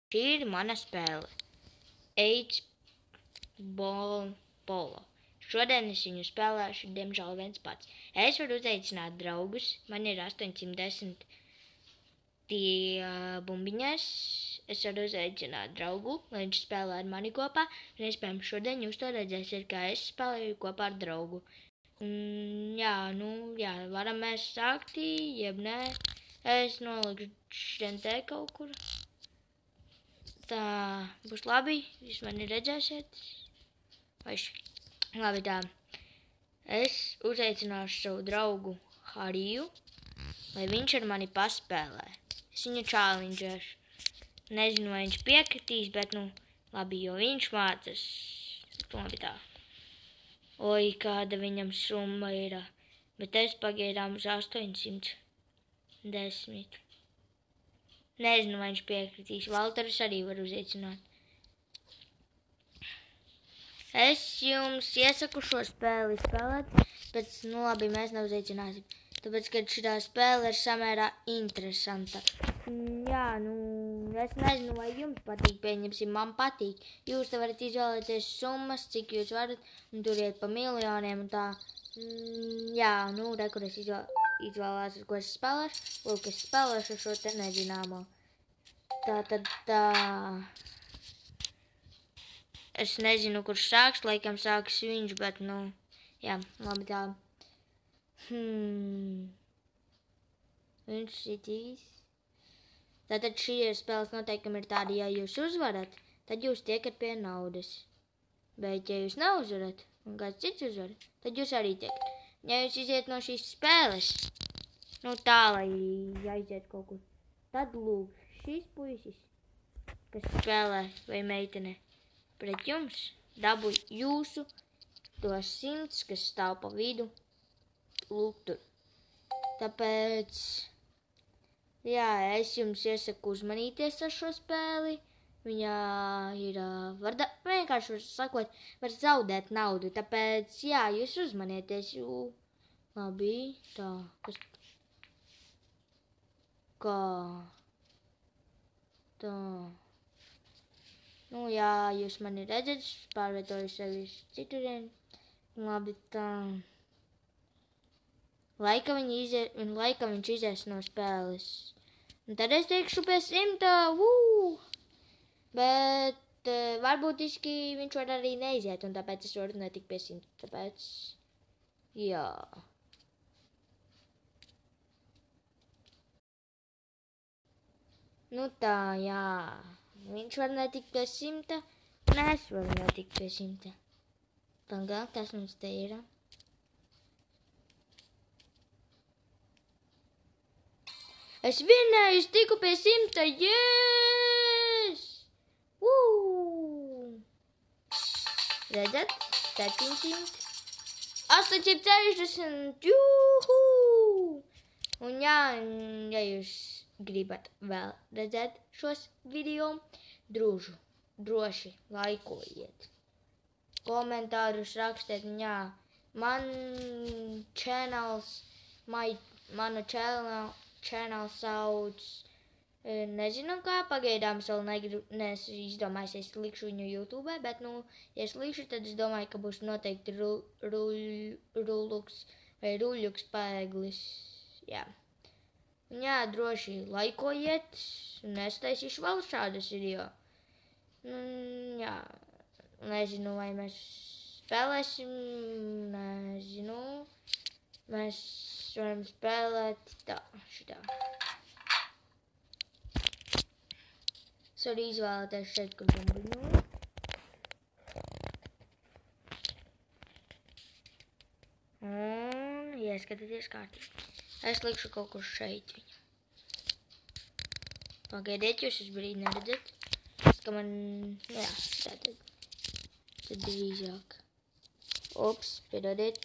Šī ir mana spēle. Eids polo. Šodien es viņu spēlēšu, diemžēl viens pats. Es varu uzaicināt draugus. Man ir 810 bumbiņas. Es varu uzaicināt draugu, lai viņš spēlē ar mani kopā. Un iespējams šodien jūs to redzēsiet, kā es spēlēju kopā ar draugu. Varam mēs sākt, jeb nē. Es nolikšu šodien te kaut kur. Tā būs labi, jūs mani redzēsiet. Labi tā. Es uzaicināšu savu draugu Hariju, lai viņš ar mani paspēlē. Es viņu čālinžēšu. Nezinu, vai viņš piekritīs, bet labi, jo viņš mācas. Labi tā. Oi, kāda viņam summa ir. Bet es pagaidām uz 810. Nezinu, vai viņš piekritīs. Valterus arī var uzaicināt. Es jums iesaku šo spēli spēlēt, bet, labi, mēs neuzaicināsim. Tāpēc, ka šitā spēle ir samērā interesanta. Es nezinu, vai jums patīk, pieņemsim, man patīk. Jūs te varat izvēlēties summas, cik jūs varat, un tur iet pa miljoniem un tā. Kur es izvēlēšu, ko es spēlēšu. Lūk, es spēlēšu šo te nezināmo. Tā. Es nezinu, kurš sāks, laikam sāks viņš, bet, labi tā. Viņš šitīs. Tātad šī spēles noteikumi ir tādi, ja jūs uzvarat, tad jūs tiekat pie naudas. Bet, ja jūs neuzvarat, un kāds cits uzvarat, tad jūs arī tiekat. Ja jūs iziet no šīs spēles, tā, lai aiziet kaut kur, tad lūk, šīs puisis, kas spēlē vai meitene, pret jums dabūj jūsu tos 100, kas stāv pa vidu, lūk tur. Tāpēc, es jums iesaku uzmanīties ar šo spēli. Viņa ir, vienkārši sakot, var zaudēt naudu. Tāpēc, jūs uzmanieties. Labi, tā, kā, tā. Jūs mani redzat, pārvietoju sevi citurien. Labi, tā. Laika viņš izies no spēles. Un tad es tiekšu pie 100. Bet varbūtiski viņš var arī neiziet, un tāpēc es varu netikt pie 100. Tāpēc, tā, Viņš var netikt pie 100, un es varu netikt pie 100. Pagaid, kas mums te ir? Es vinnēju, es tiku pie 100, yes! Redzat? 700. 860, juhu! Un ja jūs gribat vēl redzēt šos video, droši laikojiet. Komentārus rakstiet, manu channel sauc, nezinu kā, pagaidām es vēl neesmu izdomājis, es likšu viņu YouTube, bet, ja es likšu, tad es domāju, ka būs noteikti ruļuks paeglis, droši laikojiet, un es taisīšu vēl šādas video. Nezinu, vai mēs spēlēsim, nezinu. Mēs varam spēlēt tā, šitā. Es varu izvēlēties šeit, kur bumbiņu. Un ieskatieties kārtīgi. Es likšu kaut kur šeit viņu. Pagaidiet, jūs uz brīdi neredzat, ka man, tātad drīzāk. Piedodiet.